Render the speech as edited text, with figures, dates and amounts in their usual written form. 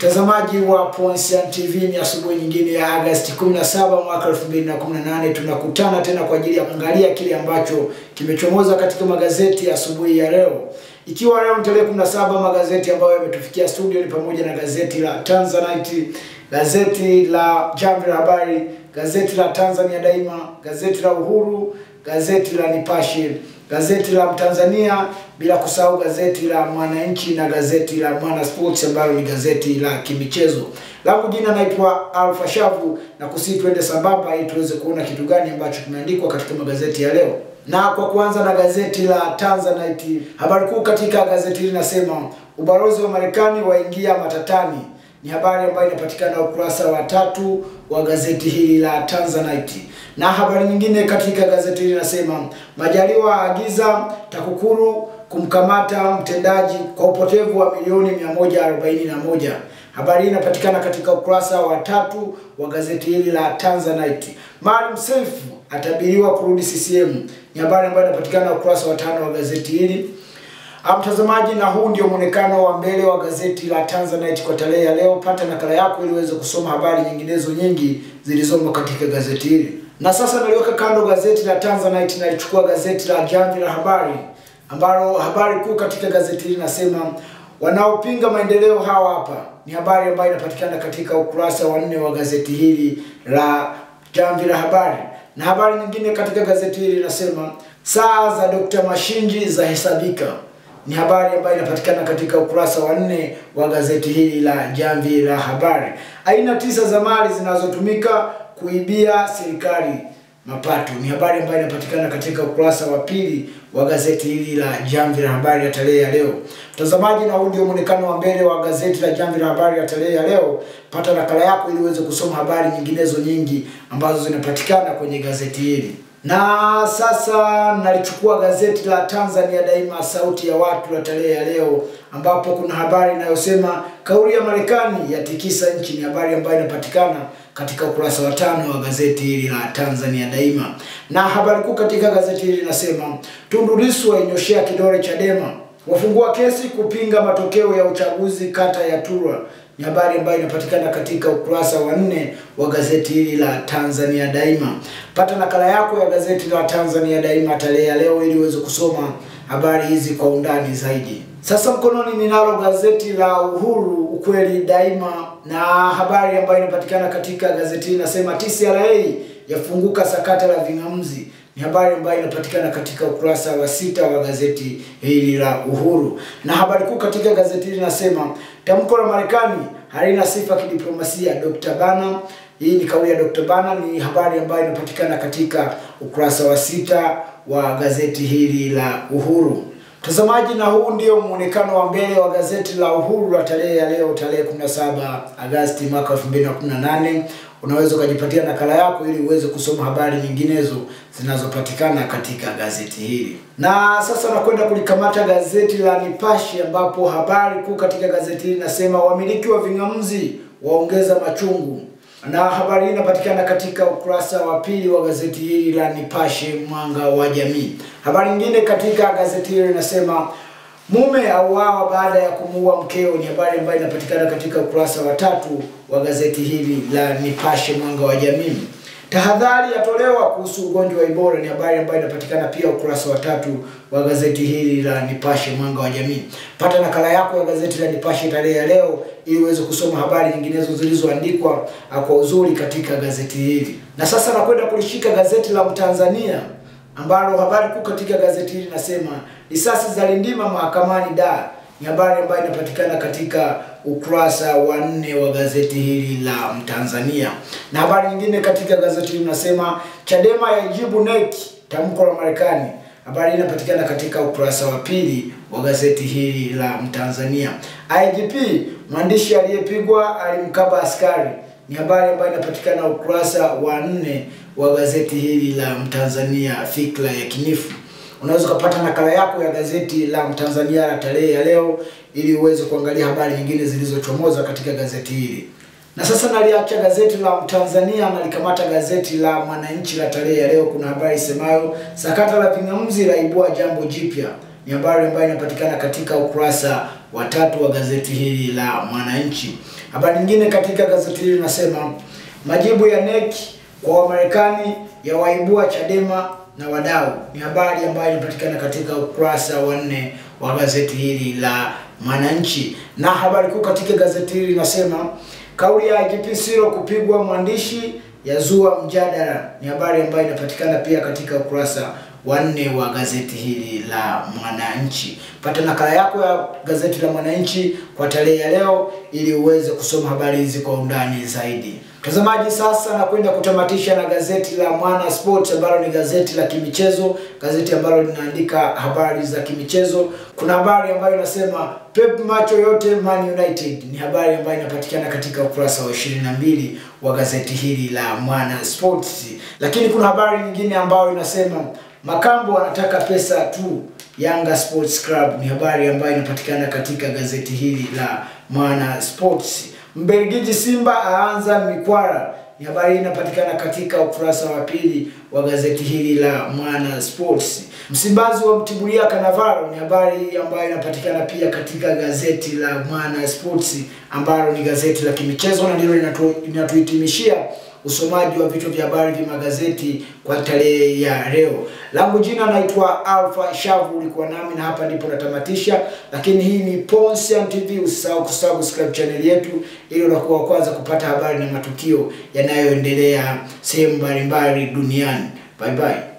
Mtazamaji wa Ponsian TV, ni asubuhi nyingine ya Agosti 17 mwaka 2018. Tunakutana tena kwa ajili ya kuangalia kile ambacho kimechomoza katika magazeti ya asubuhi ya leo. Ikiwa leo tarehe 17, magazeti ambayo yametufikia studio ni pamoja na gazeti la Tanzanite, gazeti la Jamvi la Habari, gazeti la Tanzania Daima, gazeti la Uhuru, gazeti la Nipashe, gazeti la Mtanzania, bila kusahau gazeti la Mwananchi na gazeti la Mwana Sports ambalo ni gazeti la kimichezo. Langu jina naitwa Alpha Shavu, na twende sambamba ili tuweze kuona kitu gani ambacho kimeandikwa katika magazeti ya leo. Na kwa kuanza na gazeti la Tanzanite, habari kuu katika gazeti hili nasema ubalozi wa Marekani waingia matatani. Ni habari ambayo inapatikana ukurasa wa 3 wa gazeti hili la Tanzanite. Na habari nyingine katika gazeti hili nasema Majaliwa aagiza TAKUKURU kumkamata mtendaji kwa upotevu wa milioni 141. Habari hii inapatikana katika ukurasa wa 3 wa gazeti hili la Tanzanite. Maalim Seif atabiriwa kurudi CCM. Ni habari ambayo inapatikana ukurasa wa 5 wa gazeti hili. Mtazamaji, na huu ndio muonekano wa mbele wa gazeti la Tanzanite kwa tarehe ya leo. Pata nakala yako ili uweze kusoma habari nyinginezo nyingi zilizomo katika gazeti hili. Na sasa naliweka kando gazeti la Tanzanite na lichukua gazeti la Jamvi la Habari, ambalo habari kuu katika gazeti hili nasema wanaopinga maendeleo hawa hapa. Ni habari ambayo inapatikana katika ukurasa wa 4 wa gazeti hili la Jamvi la Habari. Na habari nyingine katika gazeti hili nasema saa za Dr. Mashinji za hesabika. Ni habari ambayo inapatikana katika ukurasa wa 4 wa gazeti hili la Jamvi la Habari. Aina 9 za mali zinazotumika kuibia serikali mapato. Ni habari ambayo inapatikana katika ukurasa wa 2 wa gazeti hili la Jamvi la Habari ya tarehe ya leo. Mtazamaji, na huu ndio muonekano wa mbele wa gazeti la Jamvi la Habari ya tarehe ya leo. Pata nakala yako ili uweze kusoma habari nyinginezo nyingi ambazo zinapatikana kwenye gazeti hili. Na sasa nalichukua gazeti la Tanzania Daima, sauti ya watu, la tarehe ya leo, ambapo kuna habari inayosema kauli ya Marekani yatikisa nchi. Ni habari ambayo inapatikana katika ukurasa wa 5 wa gazeti hili la Tanzania Daima. Na habari kuu katika gazeti hili inasema Tundu Lissu ainyoshea kidole Chadema, wafungua kesi kupinga matokeo ya uchaguzi kata ya Turwa. Ni habari ambayo inapatikana katika ukurasa wa 4 wa gazeti hili la Tanzania Daima. Pata nakala yako ya gazeti la Tanzania Daima tarehe ya leo ili uweze kusoma habari hizi kwa undani zaidi. Sasa mkononi ninalo gazeti la Uhuru, ukweli daima, na habari ambayo inapatikana katika gazeti hili nasema TCRA yafunguka sakata la ving'amuzi. Ni habari ambayo inapatikana katika ukurasa wa 6 wa gazeti hili la Uhuru. Na habari kuu katika gazeti hili nasema tamko la Marekani halina sifa kidiplomasia Dr. Bana. Hii ni kauli ya Dr. Bana, ni habari ambayo inapatikana katika ukurasa wa 6 wa gazeti hili la Uhuru. Mtazamaji, na huu ndio muonekano wa mbele wa gazeti la Uhuru la tarehe ya leo, tarehe 17 Agosti mwaka 2018. Unaweza kujipatia nakala yako ili uweze kusoma habari nyinginezo zinazopatikana katika gazeti hili. Na sasa nakwenda kulikamata gazeti la Nipashe, ambapo habari kuu katika gazeti hili nasema wamiliki wa ving'amuzi waongeza machungu. Na habari hii inapatikana katika ukurasa wa 2 wa gazeti hili la Nipashe, mwanga wa jamii. Habari nyingine katika gazeti hili inasema mume auawa baada ya kumuua mkeo. Ni habari ambayo inapatikana katika ukurasa wa 3 wa gazeti hili la Nipashe, mwanga wa jamii. Tahadhari yatolewa kuhusu ugonjwa wa Ebola. Ni habari ambayo inapatikana pia ukurasa wa 3 wa gazeti hili la Nipashe, mwanga wa jamii. Pata nakala yako ya gazeti la Nipashe tarehe ya leo ili uweze kusoma habari nyinginezo zilizoandikwa kwa uzuri katika gazeti hili. Na sasa nakwenda kulishika gazeti la Mtanzania, ambalo habari kuu katika gazeti hili nasema risasi za Lindima mahakamani da. Ni habari ambayo inapatikana katika ukurasa wa 4 wa gazeti hili la Mtanzania. Na habari nyingine katika gazeti hili nasema Chadema yajibu NEC tamko la Marekani. Habari inapatikana katika ukurasa wa 2 wa gazeti hili la Mtanzania. IGP mwandishi aliyepigwa alimkaba askari. Ni habari ambayo inapatikana ukurasa wa 4 wa gazeti hili la Mtanzania, fikra ya kinifu. Unaweza kupata nakala yako ya gazeti la Mtanzania la tarehe ya leo ili uweze kuangalia habari nyingine zilizochomoza katika gazeti hili. Na sasa naliacha gazeti la Mtanzania na likamata gazeti la Mwananchi la tarehe ya leo. Kuna habari semayo sakata la ving'amuzi laibua jambo jipya. Ni habari ambayo inapatikana katika ukurasa wa 3 wa gazeti hili la Mwananchi. Habari nyingine katika gazeti hili inasema majibu ya NEC kwa Wamarekani ya waibua Chadema na wadau. Ni habari ambayo inapatikana katika ukurasa wa 4 wa gazeti hili la Mwananchi. Na habari kuu katika gazeti hili inasema kauli ya IGP Sirro kupigwa mwandishi yazua mjadala. Ni habari ambayo inapatikana pia katika ukurasa wa 4 wa gazeti hili la Mwananchi. Pata nakala yako ya gazeti la Mwananchi kwa tarehe ya leo ili uweze kusoma habari hizi kwa undani zaidi. Mtazamaji, sasa na kwenda kutamatisha na gazeti la Mwana Sports ambalo ni gazeti la kimichezo, gazeti ambalo linaandika habari za kimichezo. Kuna habari ambayo inasema Pep macho yote Man United. Ni habari ambayo inapatikana katika ukurasa wa 22 wa gazeti hili la Mwana Sports. Lakini kuna habari nyingine ambayo inasema Makambo anataka pesa tu Yanga Sports Club. Ni habari ambayo inapatikana katika gazeti hili la Mwana Sports. Mbelgiji Simba aanza mikwara. Ni habari inapatikana katika ukurasa wa 2 wa gazeti hili la Mwana Sports. Msimbazi wa mtibulia Cannavaro. Ni habari ambayo inapatikana pia katika gazeti la Mwana Sports ambalo ni gazeti la kimichezo na ndilo linatuhitimishia usomaji wa vichwa vya habari vya magazeti kwa tarehe ya leo. Langu jina naitwa Alpha Shavu, ulikuwa nami na hapa ndipo natamatisha. Lakini hii ni Ponsian TV, usisahau kusubscribe channel yetu ili unakuwa wa kwanza kupata habari na matukio yanayoendelea sehemu mbalimbali duniani. Bye bye.